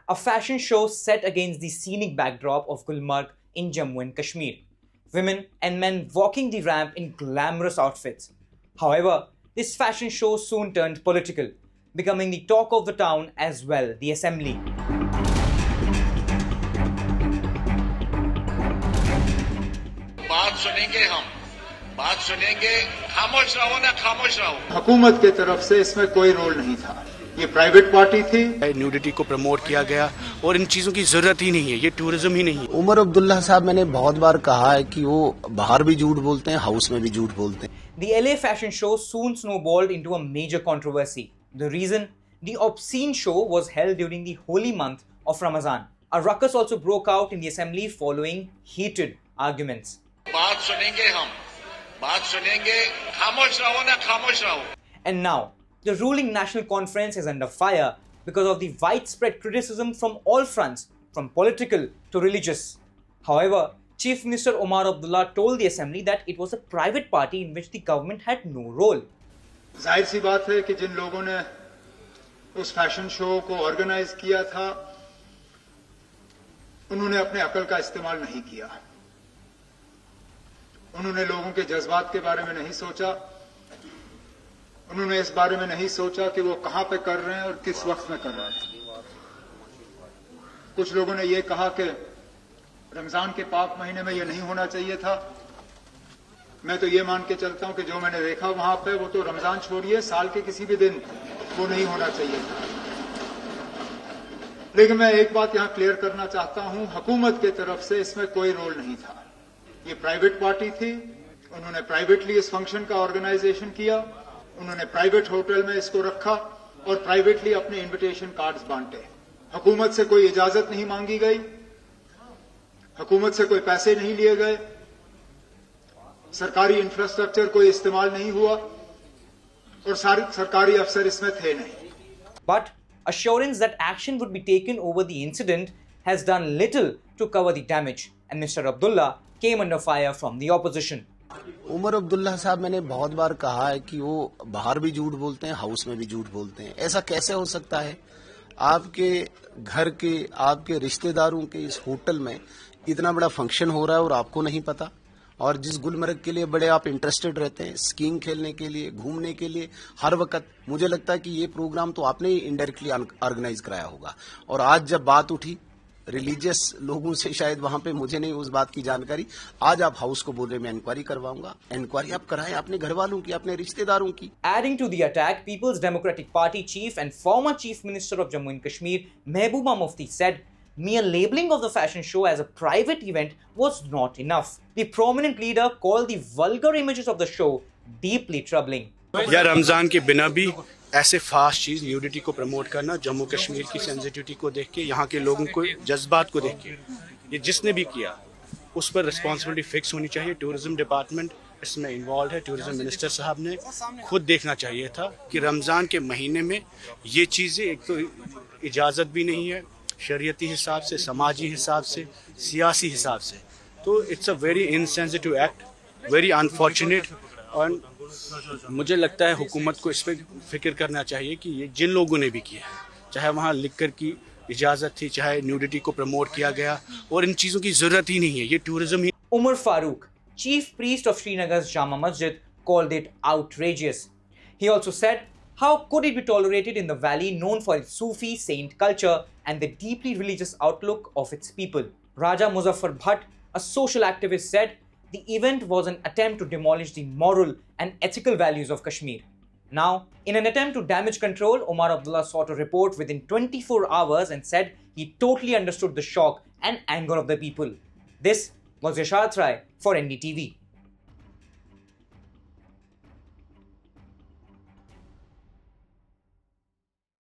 a fashion show set against the scenic backdrop of Gulmarg in Jammu and Kashmir. Women and men walking the ramp in glamorous outfits. However, this fashion show soon turned political, becoming the talk of the town as well, the assembly. बात सुनेंगे हम, बात सुनेंगे, खामोश रहो ना खामोश रहो। हुकूमत के तरफ से इसमें कोई रोल नहीं था, ये प्राइवेट पार्टी थी। न्यूडिटी को प्रमोट किया गया और इन चीजों की जरूरत ही नहीं है, ये टूरिज्म ही नहीं है। उमर अब्दुल्ला साहब, मैंने बहुत बार कहा है कि वो बाहर भी झूठ बोलते हैं, हाउस में भी झूठ बोलते हैं। The LA fashion show soon snowballed into a major controversy. The reason? The obscene show was held during the holy month of Ramadan. A ruckus also broke out in the assembly following heated arguments. बात सुनेंगे हम, बात सुनेंगे, खामोश रहो ना खामोश रहो। And now, the ruling National Conference is under fire because of the widespread criticism from all fronts, from political to religious. However, Chief Minister Omar Abdullah told the assembly that it was a private party in which the government had no role. जाहिर सी बात है कि जिन लोगों ने उस fashion show को organise किया था, उन्होंने अपने अकल का इस्तेमाल नहीं किया। उन्होंने लोगों के जज्बात के बारे में नहीं सोचा। उन्होंने इस बारे में नहीं सोचा कि वो कहां पे कर रहे हैं और किस वक्त में कर रहे हैं। कुछ लोगों ने ये कहा कि रमजान के पाक महीने में ये नहीं होना चाहिए था। मैं तो ये मान के चलता हूं कि जो मैंने देखा वहां पे, वो तो रमजान छोड़िए, साल के किसी भी दिन वो नहीं होना चाहिए था। लेकिन मैं एक बात यहां क्लियर करना चाहता हूं, हुकूमत के तरफ से इसमें कोई रोल नहीं था। ये प्राइवेट पार्टी थी, उन्होंने प्राइवेटली इस फंक्शन का ऑर्गेनाइजेशन किया, उन्होंने प्राइवेट होटल में इसको रखा और प्राइवेटली अपने इनविटेशन कार्ड्स बांटे। हुकूमत से कोई इजाजत नहीं मांगी गई, हुकूमत से कोई पैसे नहीं लिए गए, सरकारी इंफ्रास्ट्रक्चर कोई इस्तेमाल नहीं हुआ और सारे सरकारी अफसर इसमें थे नहीं। But assurance that action would be taken over the incident has done little to cover the damage, and Mr. Abdullah came under fire from the opposition. Omar Abdullah साहब, मैंने बहुत बार कहा है कि वो बाहर भी झूठ बोलते हैं, हाउस में भी झूठ बोलते हैं। ऐसा कैसे हो सकता है? आपके घर के, आपके रिश्तेदारों के इस होटल में इतना बड़ा फंक्शन हो रहा है और आपको नहीं पता? और जिस गुलमर्ग के लिए बड़े आप इंटरेस्टेड रहते हैं, स्कीइंग खेलने के लिए, घूमने के लिए हर वक्त, मुझे लगता है कि ये प्रोग्राम तो आपने ही इनडायरेक्टली ऑर्गेनाइज कराया होगा। और आज जब बात उठी रिलीजियस लोगों से, शायद वहां पे मुझे नहीं उस बात की जानकारी, आज आप हाउस को बोल रहे मैं इंक्वायरी करवाऊंगा। इंक्वायरी आप कराएं अपने घर वालों की, अपने रिश्तेदारों की। Adding to the attack, People's Democratic Party chief and former Chief Minister of Jammu and Kashmir, Mehbooba Mufti, said mere labeling of the fashion show as a private event was not enough. The prominent leader called the vulgar images of the show deeply troubling. या रमजान के बिना भी ऐसे fast चीज nudity को promote करना, जम्मू कश्मीर की sensitivity को देख के, यहाँ के लोगों को जज्बात को देख के, ये जिसने भी किया उस पर रिस्पॉन्सिबिलिटी फिक्स होनी चाहिए। टूरिज्म डिपार्टमेंट इसमें इन्वॉल्व है। टूरिज्म मिनिस्टर साहब ने खुद देखना चाहिए था कि रमजान के महीने में ये चीज़ें, एक तो इजाज़त भी नहीं है शरीयती हिसाब से, समाजी हिसाब से, सियासी हिसाब से, तो it's a very insensitive act, very unfortunate. और मुझे लगता है हुकूमत को इस पर फिक्र करना चाहिए कि ये जिन लोगों ने भी किया, चाहे वहाँ लिकर की इजाज़त थी, चाहे न्यूडिटी को प्रमोट किया गया, और इन चीज़ों की ज़रूरत ही नहीं है, ये tourism he. Umar Farooq, chief priest of Srinagar's Jama Masjid, called it outrageous. He also said, how could it be tolerated in the valley known for its Sufi saint culture and the deeply religious outlook of its people? Raja Muzaffar Bhatt, a social activist, said the event was an attempt to demolish the moral and ethical values of Kashmir. Now, in an attempt to damage control, Omar Abdullah sought a report within 24 hours and said he totally understood the shock and anger of the people. This was Yashat Rai for NDTV.